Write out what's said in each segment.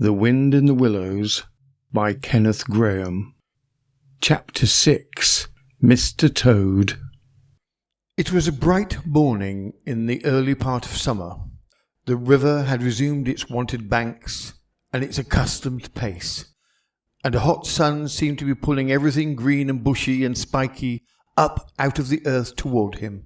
The Wind in the Willows by Kenneth Grahame. Chapter 6. Mr. Toad. It was a bright morning in the early part of summer. The river had resumed its wonted banks and its accustomed pace, and a hot sun seemed to be pulling everything green and bushy and spiky up out of the earth toward him.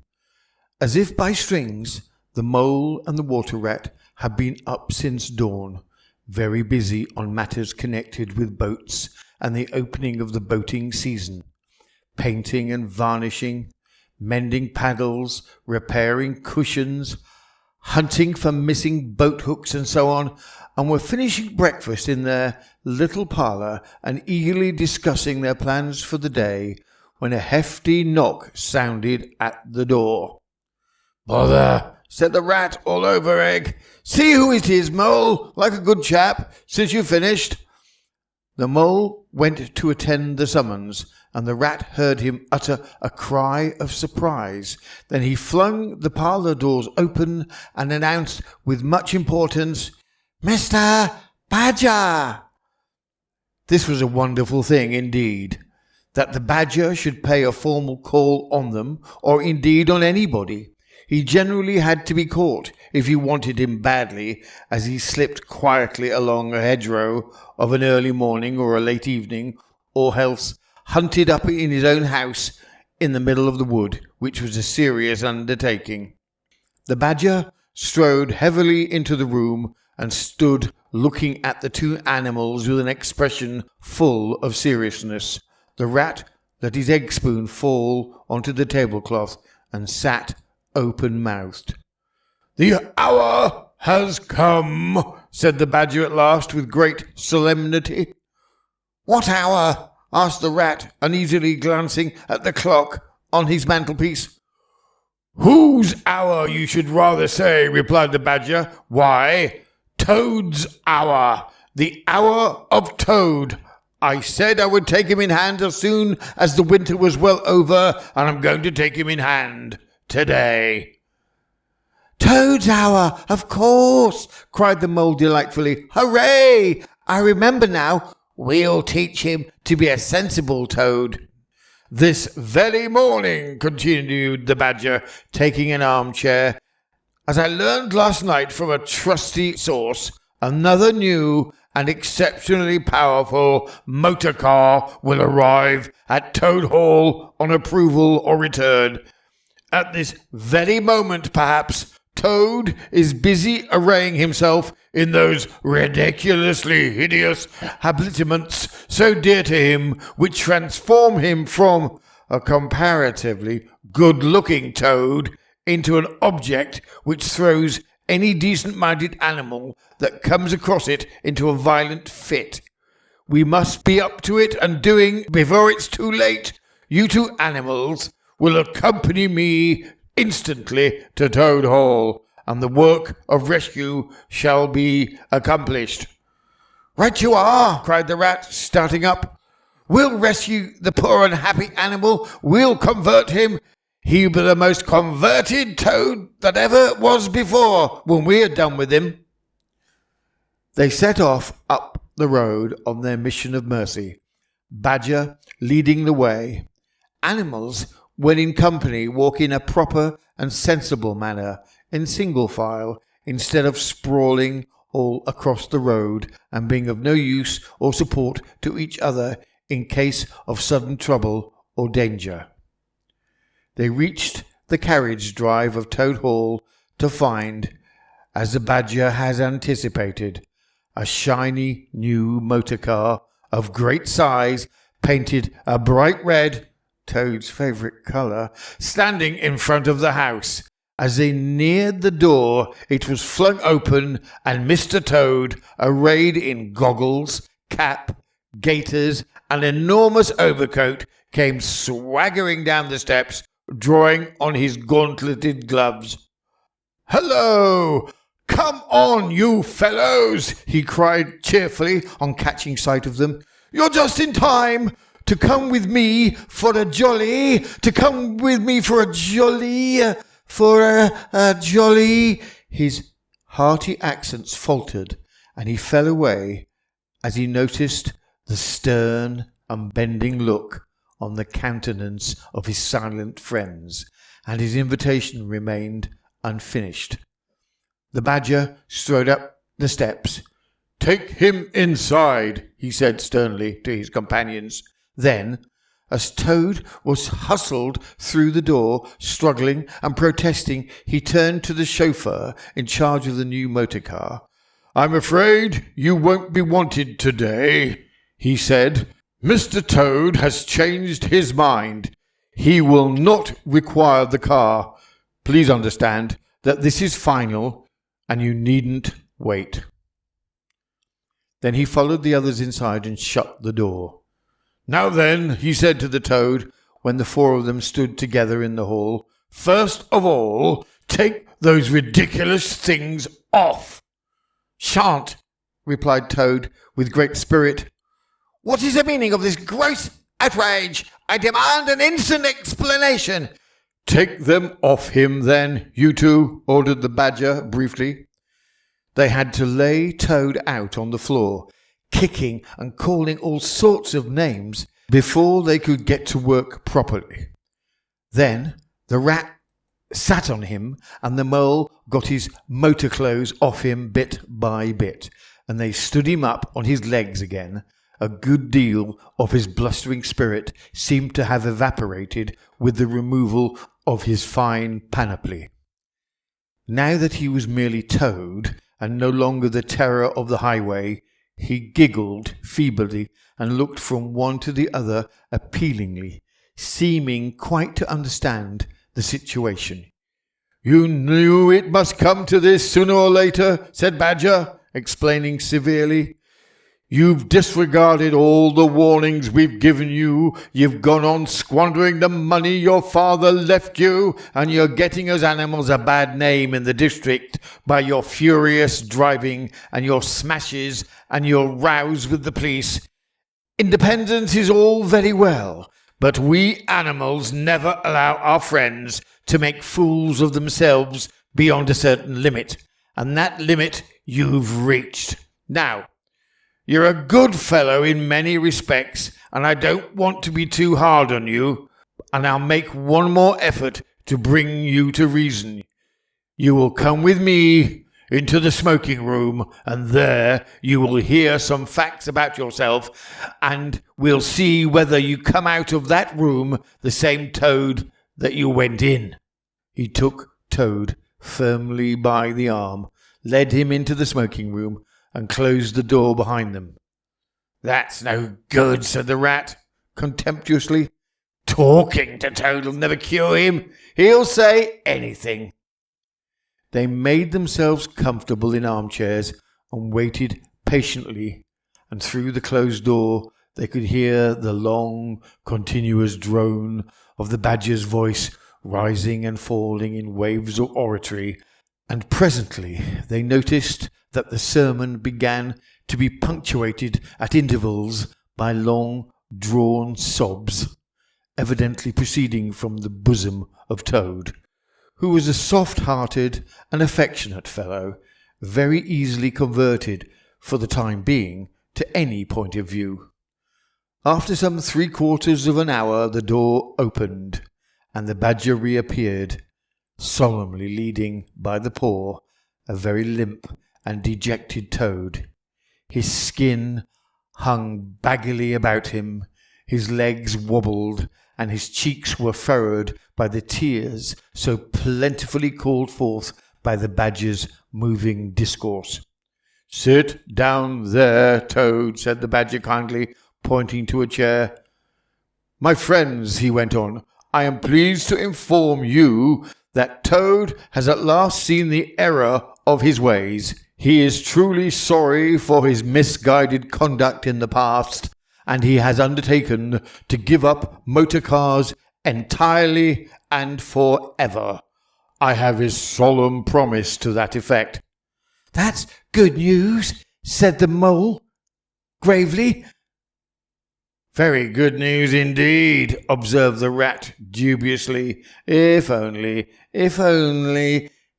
As if by strings, the mole and the water rat had been up since dawn, very busy on matters connected with boats and the opening of the boating season, painting and varnishing, mending paddles, repairing cushions, hunting for missing boat hooks and so on, and were finishing breakfast in their little parlour and eagerly discussing their plans for the day when a hefty knock sounded at the door. "Bother!" said the rat, all over egg. "See who it is, Mole, like a good chap, since you've finished." The mole went to attend the summons, and the rat heard him utter a cry of surprise. Then he flung the parlour doors open and announced with much importance, "Mr. Badger!" This was a wonderful thing indeed, that the badger should pay a formal call on them, or indeed on anybody. He generally had to be caught, if you wanted him badly, as he slipped quietly along a hedgerow of an early morning or a late evening, or else hunted up in his own house in the middle of the wood, which was a serious undertaking. The badger strode heavily into the room and stood looking at the two animals with an expression full of seriousness. The rat let his egg spoon fall onto the tablecloth and sat open-mouthed. "The hour has come," said the badger at last with great solemnity. "What hour?" asked the rat, uneasily glancing at the clock on his mantelpiece. "Whose hour, you should rather say," replied the badger. "Why, Toad's hour, the hour of Toad. I said I would take him in hand as soon as the winter was well over, and I'm going to take him in hand today." "Toad's hour, of course," cried the mole delightfully. "Hooray! I remember now. We'll teach him to be a sensible toad." "This very morning," continued the badger, taking an armchair, "as I learned last night from a trusty source, another new and exceptionally powerful motor car will arrive at Toad Hall on approval or return. At this very moment, perhaps, Toad is busy arraying himself in those ridiculously hideous habiliments so dear to him, which transform him from a comparatively good-looking toad into an object which throws any decent-minded animal that comes across it into a violent fit. We must be up to it and doing before it's too late. You two animals will accompany me instantly to Toad Hall, and the work of rescue shall be accomplished." "Right you are," cried the rat, starting up. "We'll rescue the poor unhappy animal. We'll convert him. He'll be the most converted toad that ever was before when we're done with him." They set off up the road on their mission of mercy, Badger leading the way. Animals, when in company, walk in a proper and sensible manner, in single file, instead of sprawling all across the road and being of no use or support to each other in case of sudden trouble or danger. They reached the carriage drive of Toad Hall to find, as the badger has anticipated, a shiny new motor car of great size, painted a bright red, Toad's favourite colour, standing in front of the house. As they neared the door, it was flung open, and Mr. Toad, arrayed in goggles, cap, gaiters, and enormous overcoat, came swaggering down the steps, drawing on his gauntleted gloves. "Hello! Come on, you fellows!" he cried cheerfully on catching sight of them. "You're just in time to come with me for a jolly, His hearty accents faltered and he fell away as he noticed the stern, unbending look on the countenance of his silent friends, and his invitation remained unfinished. The Badger strode up the steps. "Take him inside," he said sternly to his companions. Then, as Toad was hustled through the door, struggling and protesting, he turned to the chauffeur in charge of the new motor car. "I'm afraid you won't be wanted today," he said. "Mr. Toad has changed his mind. He will not require the car. Please understand that this is final and you needn't wait." Then he followed the others inside and shut the door. "Now then," he said to the Toad, when the four of them stood together in the hall, "first of all, take those ridiculous things off." "Shan't," replied Toad with great spirit. "What is the meaning of this gross outrage? I demand an instant explanation." "Take them off him, then, you two," ordered the Badger briefly. They had to lay Toad out on the floor, kicking and calling all sorts of names before they could get to work properly. Then the Rat sat on him, and the Mole got his motor clothes off him bit by bit, and they stood him up on his legs again. A good deal of his blustering spirit seemed to have evaporated with the removal of his fine panoply. Now that he was merely Toad, and no longer the terror of the highway, he giggled feebly and looked from one to the other appealingly, seeming quite to understand the situation. "You knew it must come to this sooner or later," said Badger, explaining severely. "You've disregarded all the warnings we've given you. You've gone on squandering the money your father left you, and you're getting us animals a bad name in the district by your furious driving and your smashes and your rows with the police. Independence is all very well, but we animals never allow our friends to make fools of themselves beyond a certain limit, and that limit you've reached. Now, you're a good fellow in many respects, and I don't want to be too hard on you, and I'll make one more effort to bring you to reason. You will come with me into the smoking room, and there you will hear some facts about yourself, and we'll see whether you come out of that room the same Toad that you went in." He took Toad firmly by the arm, led him into the smoking room, and closed the door behind them. "That's no good," said the Rat contemptuously. "Talking to Toad'll never cure him. He'll say anything." They made themselves comfortable in armchairs and waited patiently, and through the closed door they could hear the long, continuous drone of the Badger's voice rising and falling in waves of oratory, and presently they noticed that the sermon began to be punctuated at intervals by long, drawn sobs, evidently proceeding from the bosom of Toad, who was a soft-hearted and affectionate fellow, very easily converted, for the time being, to any point of view. After some 3/4 of an hour the door opened, and the Badger reappeared, solemnly leading by the paw a very limp and dejected Toad. His skin hung baggily about him, his legs wobbled, and his cheeks were furrowed by the tears so plentifully called forth by the Badger's moving discourse. "Sit down there, Toad," said the Badger kindly, pointing to a chair. "My friends," he went on, "I am pleased to inform you that Toad has at last seen the error of his ways. He is truly sorry for his misguided conduct in the past, and he has undertaken to give up motor cars entirely and forever. I have his solemn promise to that effect." "That's good news," said the Mole gravely. "Very good news indeed," observed the Rat dubiously. If only.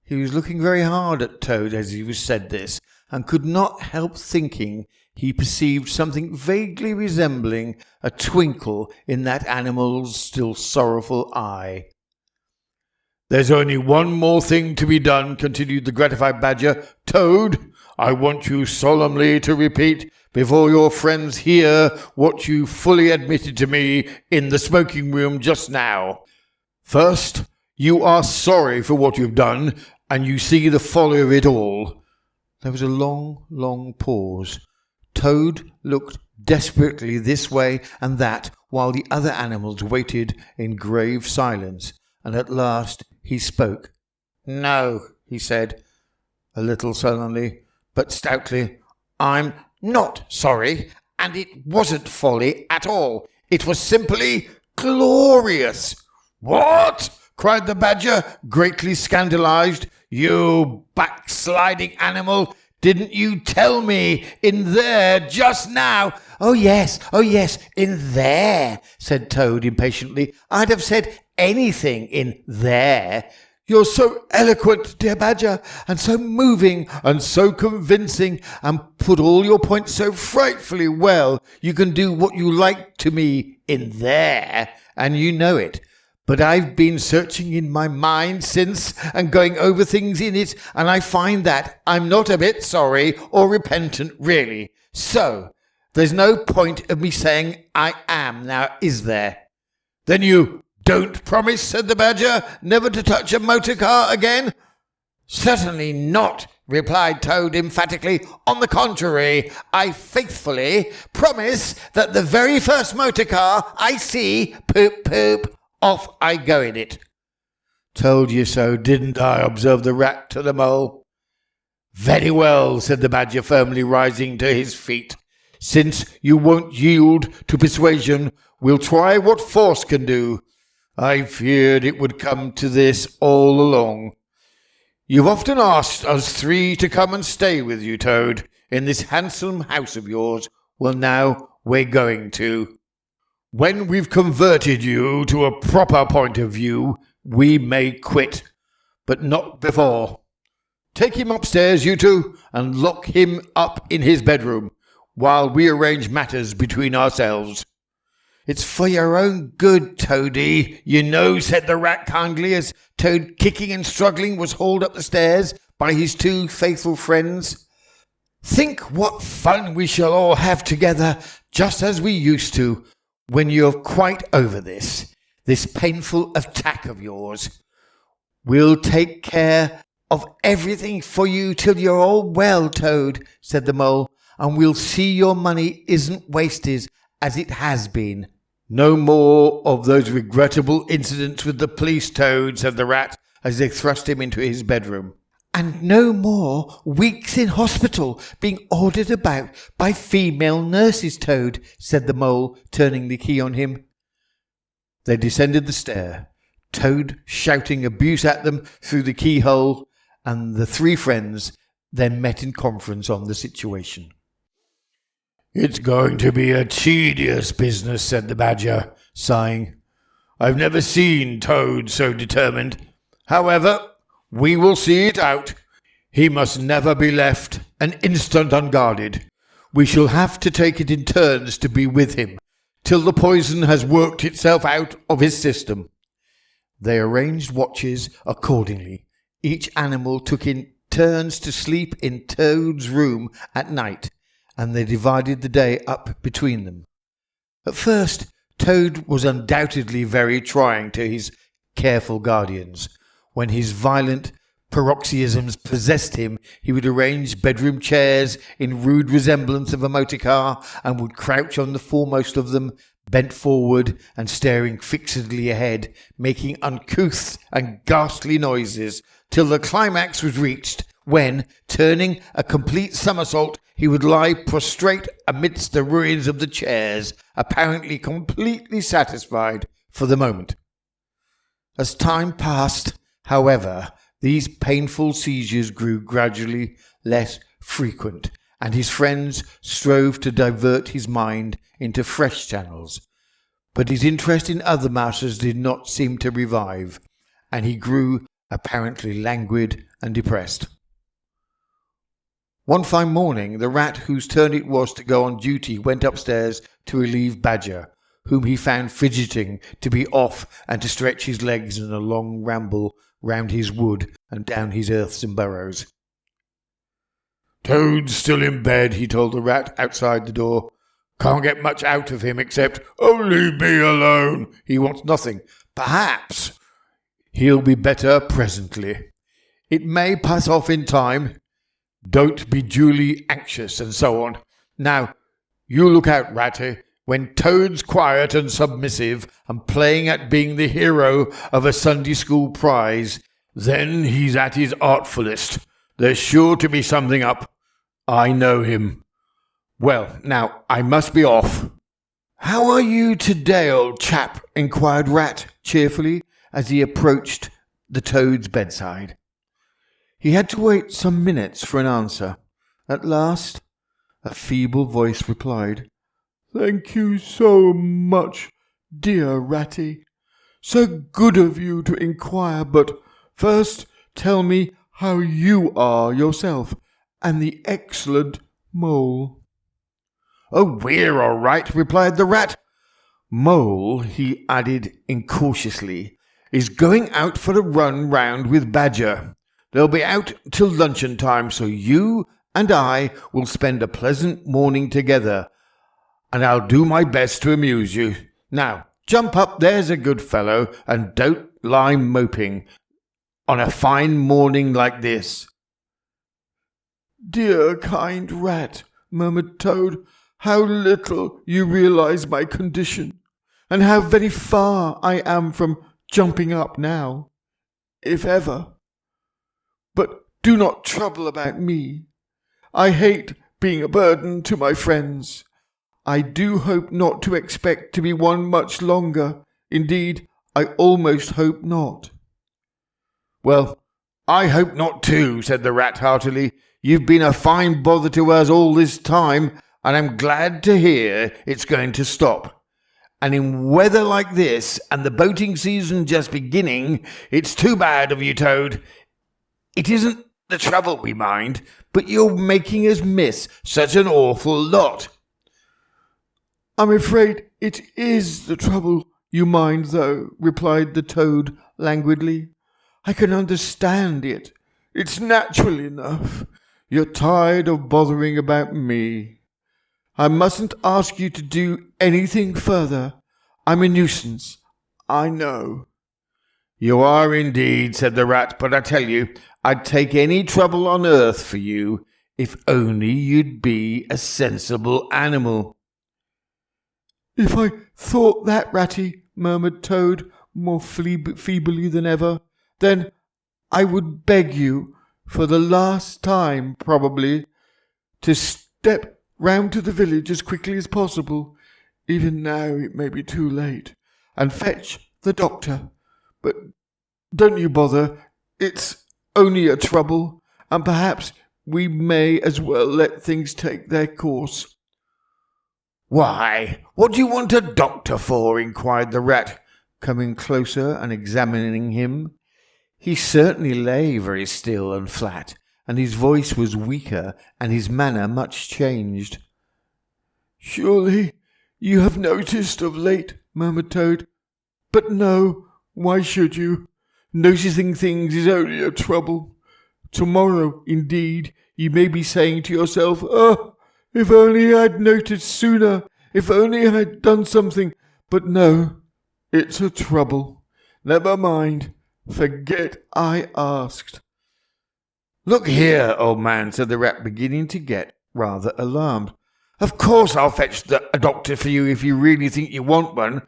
He was looking very hard at Toad as he said this, and could not help thinking he perceived something vaguely resembling a twinkle in that animal's still sorrowful eye. "There's only one more thing to be done," continued the gratified Badger. "Toad, I want you solemnly to repeat before your friends hear what you fully admitted to me in the smoking room just now. First, you are sorry for what you've done, and you see the folly of it all." There was a long pause. Toad looked desperately this way and that, while the other animals waited in grave silence, and at last he spoke. "No," he said, a little sullenly, but stoutly. "I'm not sorry, and it wasn't folly at all. It was simply glorious." "What?" cried the Badger, greatly scandalized. "You backsliding animal! Didn't you tell me in there just now?" Oh yes, in there," said Toad impatiently. "I'd have said anything in there." "You're so eloquent, dear Badger, and so moving, and so convincing, and put all your points so frightfully well. You can do what you like to me in there, and you know it. But I've been searching in my mind since, and going over things in it, and I find that I'm not a bit sorry or repentant, really. So, there's no point of me saying I am now, is there?" "Then you don't promise," said the Badger, "never to touch a motor car again?" "Certainly not," replied Toad emphatically. "On the contrary, I faithfully promise that the very first motor car I see, poop, off I go in it." "Told you so, didn't I?" observed the Rat to the Mole. "Very well," said the Badger, firmly rising to his feet. "Since you won't yield to persuasion, we'll try what force can do. I feared it would come to this all along. You've often asked us three to come and stay with you, Toad, in this handsome house of yours. Well, now we're going to. When we've converted you to a proper point of view, we may quit, but not before. Take him upstairs, you two, and lock him up in his bedroom, while we arrange matters between ourselves." "It's for your own good, Toady, you know," said the Rat kindly, as Toad, kicking and struggling, was hauled up the stairs by his two faithful friends. "Think what fun we shall all have together, just as we used to, when you're quite over this painful attack of yours. We'll take care of everything for you till you're all well, Toad," said the Mole, "and we'll see your money isn't wasted as it has been." "No more of those regrettable incidents with the police, Toad," said the Rat, as they thrust him into his bedroom. "And no more weeks in hospital, being ordered about by female nurses, Toad," said the Mole, turning the key on him. They descended the stair, Toad shouting abuse at them through the keyhole, and the three friends then met in conference on the situation. "It's going to be a tedious business," said the Badger, sighing. "I've never seen Toad so determined. However, we will see it out. He must never be left an instant unguarded. We shall have to take it in turns to be with him, till the poison has worked itself out of his system." They arranged watches accordingly. Each animal took in turns to sleep in Toad's room at night, and they divided the day up between them. At first, Toad was undoubtedly very trying to his careful guardians. When his violent paroxysms possessed him, he would arrange bedroom chairs in rude resemblance of a motor car, and would crouch on the foremost of them, bent forward and staring fixedly ahead, making uncouth and ghastly noises, till the climax was reached, when, turning a complete somersault, he would lie prostrate amidst the ruins of the chairs, apparently completely satisfied for the moment. As time passed, however, these painful seizures grew gradually less frequent, and his friends strove to divert his mind into fresh channels. But his interest in other matters did not seem to revive, and he grew apparently languid and depressed. One fine morning, the rat whose turn it was to go on duty went upstairs to relieve Badger, whom he found fidgeting to be off and to stretch his legs in a long ramble round his wood and down his earths and burrows. "Toad's still in bed," he told the rat outside the door. "Can't get much out of him except, 'Oh, leave me alone.' He wants nothing. Perhaps he'll be better presently. It may pass off in time. Don't be duly anxious,' and so on. Now, you look out, Ratty. When Toad's quiet and submissive and playing at being the hero of a Sunday school prize, then he's at his artfullest. There's sure to be something up. I know him. Well, now, I must be off." "How are you today, old chap?" inquired Rat cheerfully as he approached the Toad's bedside. He had to wait some minutes for an answer. At last, a feeble voice replied, "Thank you so much, dear Ratty. So good of you to inquire, but first tell me how you are yourself, and the excellent Mole." "Oh, we're all right," replied the rat. "Mole," he added incautiously, "is going out for a run round with Badger. They'll be out till luncheon time, so you and I will spend a pleasant morning together, and I'll do my best to amuse you. Now, jump up, there's a good fellow, and don't lie moping on a fine morning like this." "Dear kind rat," murmured Toad, "how little you realize my condition, and how very far I am from jumping up now, if ever. But do not trouble about me. I hate being a burden to my friends. I do hope not to expect to be one much longer. Indeed, I almost hope not." "Well, I hope not too," said the rat heartily. "You've been a fine bother to us all this time, and I'm glad to hear it's going to stop. And in weather like this, and the boating season just beginning, it's too bad of you, Toad. It isn't the trouble we mind, but you're making us miss such an awful lot." "I'm afraid it is the trouble you mind, though," replied the Toad languidly. "I can understand it. It's natural enough. You're tired of bothering about me. I mustn't ask you to do anything further. I'm a nuisance, I know." "You are indeed," said the rat, "but I tell you, I'd take any trouble on earth for you, if only you'd be a sensible animal." "If I thought that, Ratty," murmured Toad, more feebly than ever, "then I would beg you, for the last time probably, to step round to the village as quickly as possible, even now it may be too late, and fetch the doctor. But don't you bother, it's only a trouble, and perhaps we may as well let things take their course." "Why, what do you want a doctor for?" inquired the rat, coming closer and examining him. He certainly lay very still and flat, and his voice was weaker and his manner much changed. "Surely you have noticed of late," murmured Toad. "But no, why should you? Noticing things is only a trouble. Tomorrow, indeed, you may be saying to yourself, 'Oh, if only I'd noticed sooner, if only I'd done something.' But no, it's a trouble. Never mind, forget I asked." "Look here, old man," said the rat, beginning to get rather alarmed. "Of course I'll fetch a doctor for you if you really think you want one,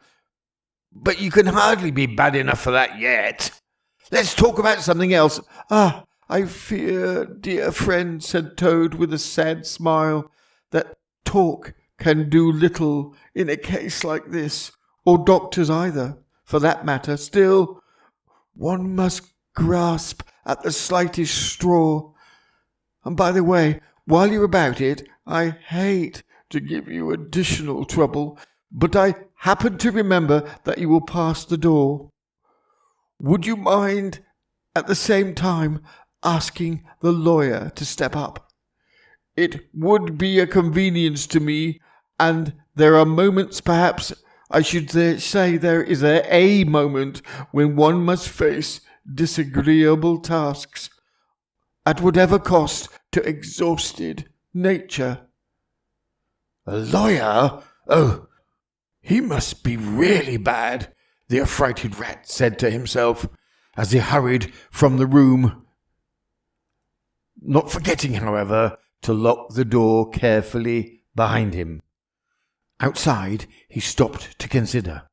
but you can hardly be bad enough for that yet. Let's talk about something else." "Ah, I fear, dear friend," said Toad with a sad smile, "that talk can do little in a case like this, or doctors either, for that matter. Still, one must grasp at the slightest straw. And by the way, while you're about it, I hate to give you additional trouble, but I happen to remember that you will pass the door. Would you mind, at the same time, asking the lawyer to step up? It would be a convenience to me, and there are moments, perhaps I should say there is a moment when one must face disagreeable tasks, at whatever cost to exhausted nature. A lawyer? Oh, he must be really bad, the affrighted rat said to himself as he hurried from the room, not forgetting, however, to lock the door carefully behind him. Outside, he stopped to consider.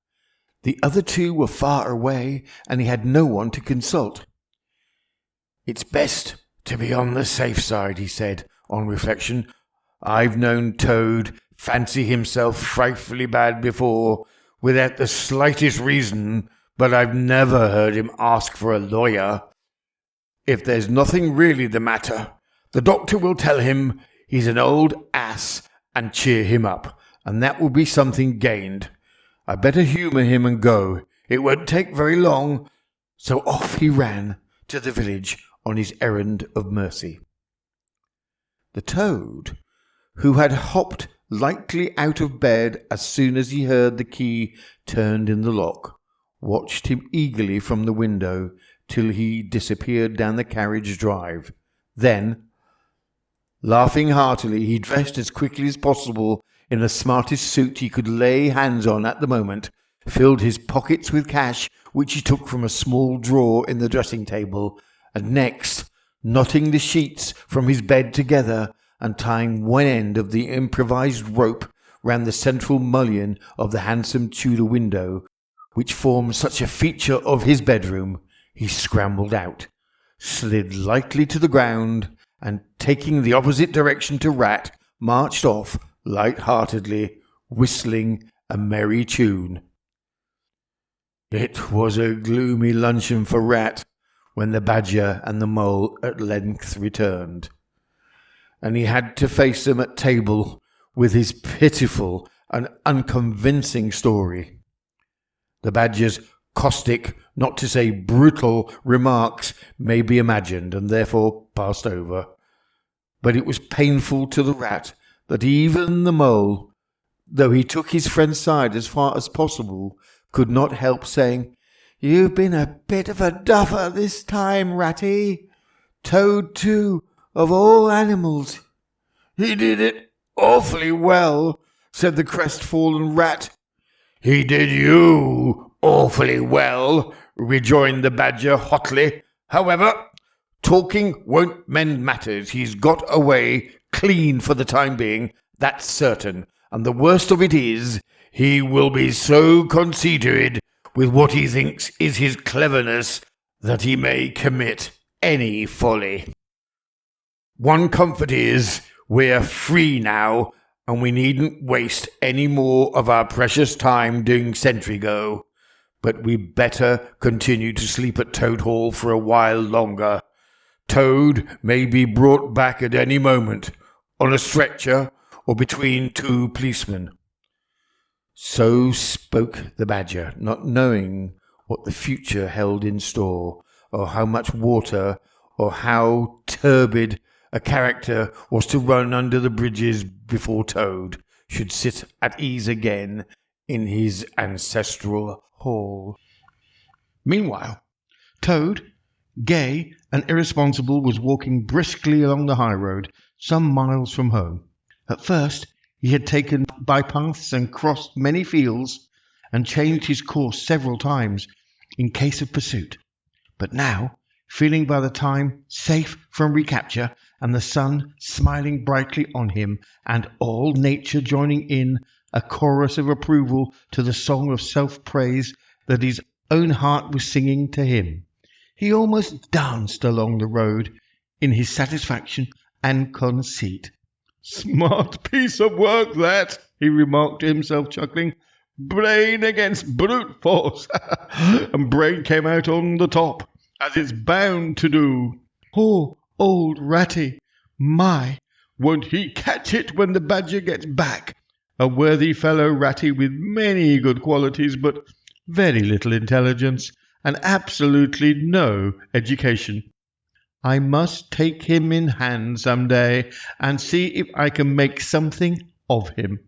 The other two were far away, and he had no one to consult. It's best to be on the safe side, he said, on reflection. I've known Toad fancy himself frightfully bad before, without the slightest reason, but I've never heard him ask for a lawyer. If there's nothing really the matter, the doctor will tell him he's an old ass and cheer him up, and that will be something gained. I'd better humour him and go. It won't take very long. So off he ran to the village on his errand of mercy. The Toad, who had hopped lightly out of bed as soon as he heard the key turned in the lock, watched him eagerly from the window till he disappeared down the carriage drive. Then, laughing heartily, he dressed as quickly as possible in the smartest suit he could lay hands on at the moment, filled his pockets with cash, which he took from a small drawer in the dressing table, and next, knotting the sheets from his bed together and tying one end of the improvised rope round the central mullion of the handsome Tudor window, which formed such a feature of his bedroom, he scrambled out, slid lightly to the ground, and taking the opposite direction to Rat, marched off light-heartedly, whistling a merry tune. It was a gloomy luncheon for Rat when the Badger and the Mole at length returned, and he had to face them at table with his pitiful and unconvincing story. The Badger's caustic, not to say brutal, remarks may be imagined and therefore passed over, but it was painful to the Rat that even the Mole, though he took his friend's side as far as possible, could not help saying, "You've been a bit of a duffer this time, Ratty. Toad, too, of all animals." "He did it awfully well," said the crestfallen Rat. "He did you awfully well," rejoined the Badger hotly. "However, talking won't mend matters. He's got away clean for the time being, that's certain, and the worst of it is, he will be so conceited with what he thinks is his cleverness that he may commit any folly. One comfort is, we're free now, and we needn't waste any more of our precious time doing sentry go. But we'd better continue to sleep at Toad Hall for a while longer. Toad may be brought back at any moment, on a stretcher or between two policemen." So spoke the Badger, not knowing what the future held in store, or how much water, or how turbid a character was to run under the bridges before Toad should sit at ease again in his ancestral hall. Meanwhile, Toad, gay and irresponsible, was walking briskly along the high road, some miles from home. At first, he had taken bypaths and crossed many fields, and changed his course several times in case of pursuit. But now, feeling by the time safe from recapture, and the sun smiling brightly on him, and all nature joining in a chorus of approval to the song of self-praise that his own heart was singing to him, he almost danced along the road in his satisfaction and conceit. "Smart piece of work, that," he remarked to himself, chuckling. "Brain against brute force, and brain came out on the top, as it's bound to do. Poor old Ratty! My, won't he catch it when the Badger gets back? A worthy fellow, Ratty, with many good qualities, but very little intelligence, and absolutely no education. I must take him in hand some day and see if I can make something of him.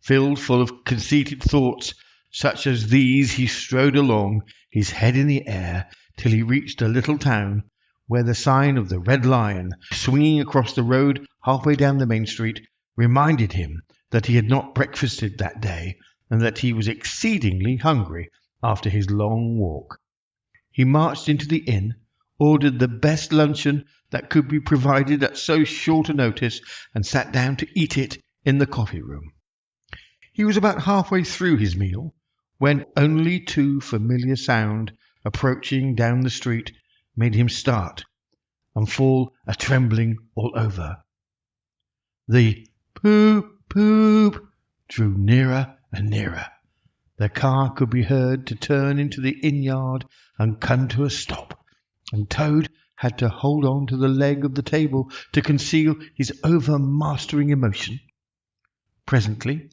Filled full of conceited thoughts such as these, he strode along, his head in the air, till he reached a little town where the sign of the Red Lion, swinging across the road halfway down the main street, reminded him that he had not breakfasted that day and that he was exceedingly hungry after his long walk. He marched into the inn, ordered the best luncheon that could be provided at so short a notice, and sat down to eat it in the coffee room. He was about halfway through his meal when only too familiar sound approaching down the street made him start and fall a trembling all over. The poop, poop drew nearer and nearer. The car could be heard to turn into the inn yard and come to a stop, and Toad had to hold on to the leg of the table to conceal his overmastering emotion. Presently,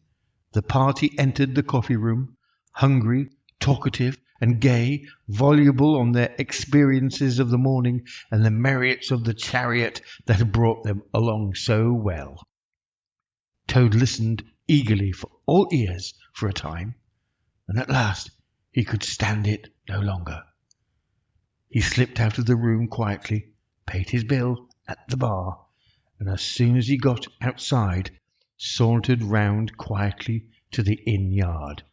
the party entered the coffee room, hungry, talkative, and gay, voluble on their experiences of the morning and the merits of the chariot that had brought them along so well. Toad listened eagerly for all ears for a time, and at last he could stand it no longer. He slipped out of the room quietly, paid his bill at the bar, and as soon as he got outside, sauntered round quietly to the inn yard.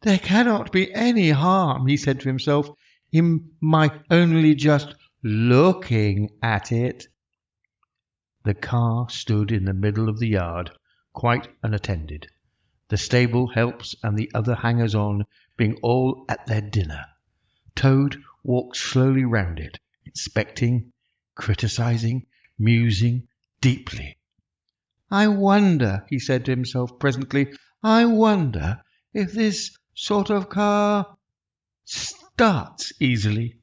"There cannot be any harm," he said to himself, "in my only just looking at it." The car stood in the middle of the yard, quite unattended, the stable helps and the other hangers-on being all at their dinner. Toad walked slowly round it, inspecting, criticizing, musing deeply. "I wonder," he said to himself presently, "I wonder if this sort of car starts easily."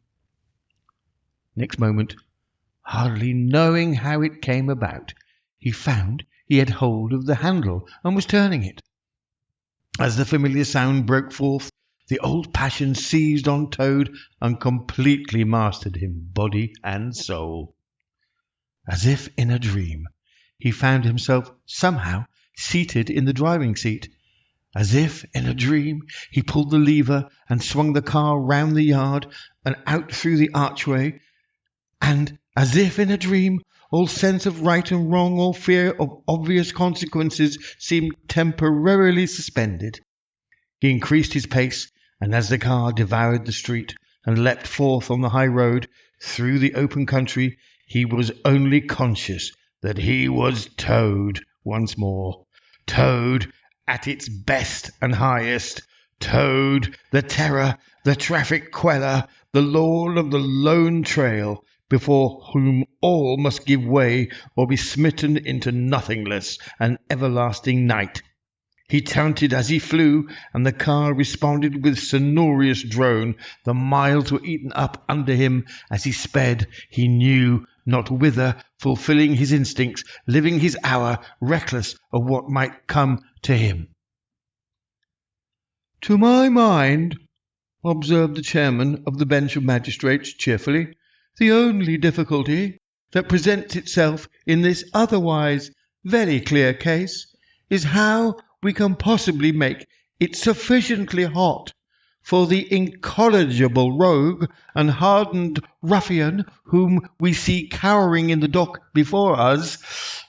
Next moment, hardly knowing how it came about, he found he had hold of the handle and was turning it. As the familiar sound broke forth, the old passion seized on Toad and completely mastered him, body and soul. As if in a dream, he found himself somehow seated in the driving seat. As if in a dream, he pulled the lever and swung the car round the yard and out through the archway, and as if in a dream, all sense of right and wrong, all fear of obvious consequences seemed temporarily suspended. He increased his pace, and as the car devoured the street and leapt forth on the high road through the open country, he was only conscious that he was Toad once more. Toad at its best and highest. Toad, the terror, the traffic queller, the lord of the lone trail, before whom all must give way or be smitten into nothingness and everlasting night. He chanted as he flew, and the car responded with sonorous drone. The miles were eaten up under him as he sped, he knew not whither, fulfilling his instincts, living his hour, reckless of what might come to him. "To my mind," observed the chairman of the bench of magistrates cheerfully, "the only difficulty that presents itself in this otherwise very clear case is how we can possibly make it sufficiently hot for the incorrigible rogue and hardened ruffian whom we see cowering in the dock before us.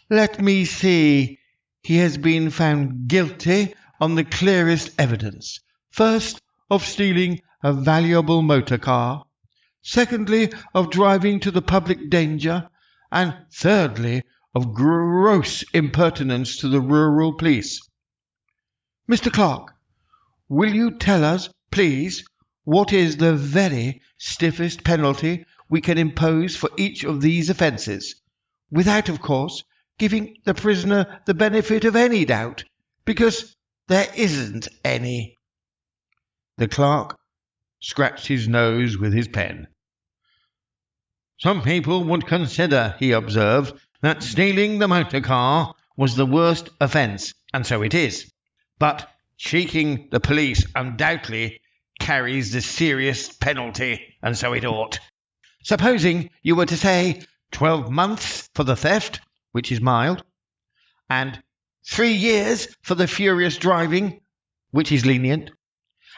Let me see. He has been found guilty on the clearest evidence. First, of stealing a valuable motor car. Secondly, of driving to the public danger. And thirdly, of gross impertinence to the rural police. Mr. Clerk, will you tell us, please, what is the very stiffest penalty we can impose for each of these offences, without, of course, giving the prisoner the benefit of any doubt, because there isn't any?" The clerk scratched his nose with his pen. "Some people would consider," he observed, "that stealing the motor car was the worst offence, and so it is. But cheeking the police undoubtedly carries the serious penalty, and so it ought. Supposing you were to say 12 months for the theft, which is mild, and 3 years for the furious driving, which is lenient,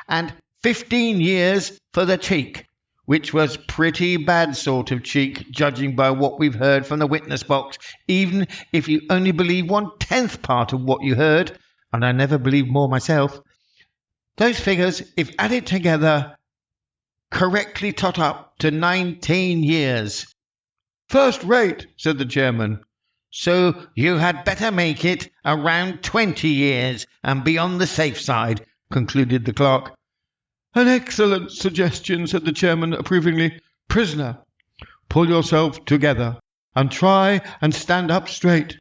and 15 years for the cheek, which was pretty bad sort of cheek, judging by what we've heard from the witness box, even if you only believe 1/10 part of what you heard, and I never believed more myself. Those figures, if added together, correctly tot up to 19 years. First rate, said the chairman. So you had better make it around 20 years and be on the safe side, concluded the clerk. An excellent suggestion, said the chairman approvingly. Prisoner, pull yourself together and try and stand up straight.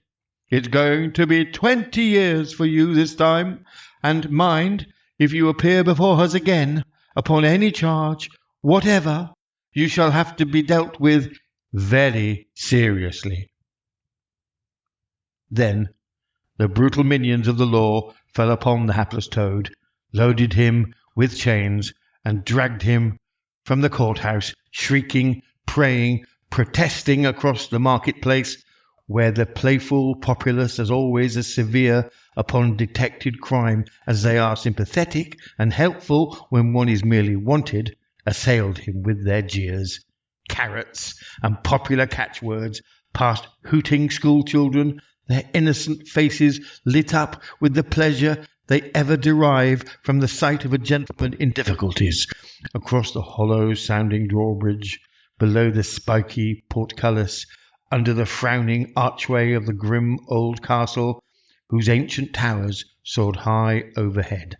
It's going to be 20 years for you this time, and mind, if you appear before us again, upon any charge, whatever, you shall have to be dealt with very seriously. Then the brutal minions of the law fell upon the hapless Toad, loaded him with chains, and dragged him from the courthouse, shrieking, praying, protesting across the marketplace, where the playful populace, as always as severe upon detected crime as they are sympathetic and helpful when one is merely wanted, assailed him with their jeers, carrots, and popular catchwords, past hooting schoolchildren, their innocent faces lit up with the pleasure they ever derive from the sight of a gentleman in difficulties, across the hollow-sounding drawbridge, below the spiky portcullis, under the frowning archway of the grim old castle, whose ancient towers soared high overhead,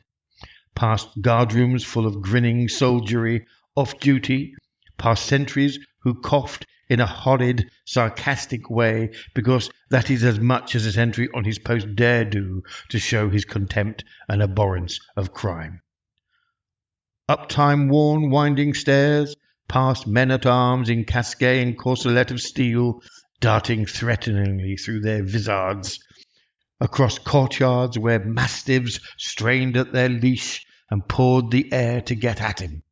past guardrooms full of grinning soldiery off duty, past sentries who coughed in a horrid, sarcastic way, because that is as much as a sentry on his post dare do to show his contempt and abhorrence of crime. Up time-worn winding stairs, past men-at-arms in casquet and corselet of steel, darting threateningly through their vizards, across courtyards where mastiffs strained at their leash and pawed the air to get at him,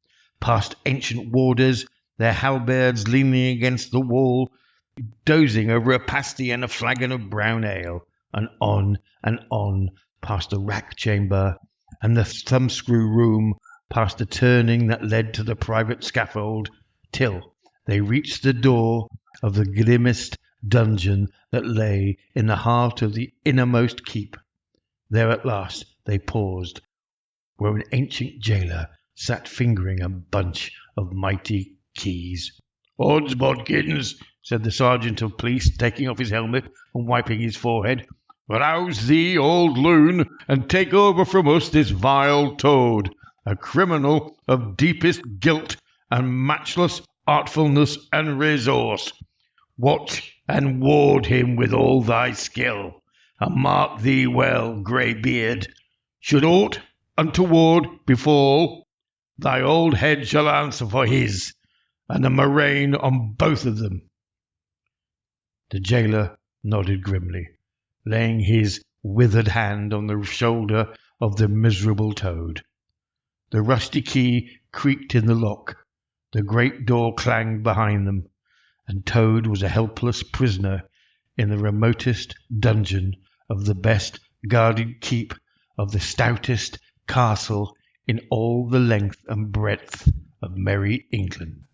past ancient warders, their halberds leaning against the wall, dozing over a pasty and a flagon of brown ale, and on, past the rack chamber and the thumbscrew room, past the turning that led to the private scaffold, till they reached the door of the grimmest dungeon that lay in the heart of the innermost keep. There at last they paused, where an ancient jailer sat fingering a bunch of mighty keys. "Odds bodkins," said the sergeant of police, taking off his helmet and wiping his forehead. "Rouse thee, old loon, and take over from us this vile Toad, a criminal of deepest guilt and matchless artfulness and resource. Watch and ward him with all thy skill, and mark thee well, grey beard. Should aught untoward befall, thy old head shall answer for his, and the murrain on both of them." The jailer nodded grimly, laying his withered hand on the shoulder of the miserable Toad. The rusty key creaked in the lock, the great door clanged behind them, and Toad was a helpless prisoner in the remotest dungeon of the best guarded keep of the stoutest castle in all the length and breadth of merry England.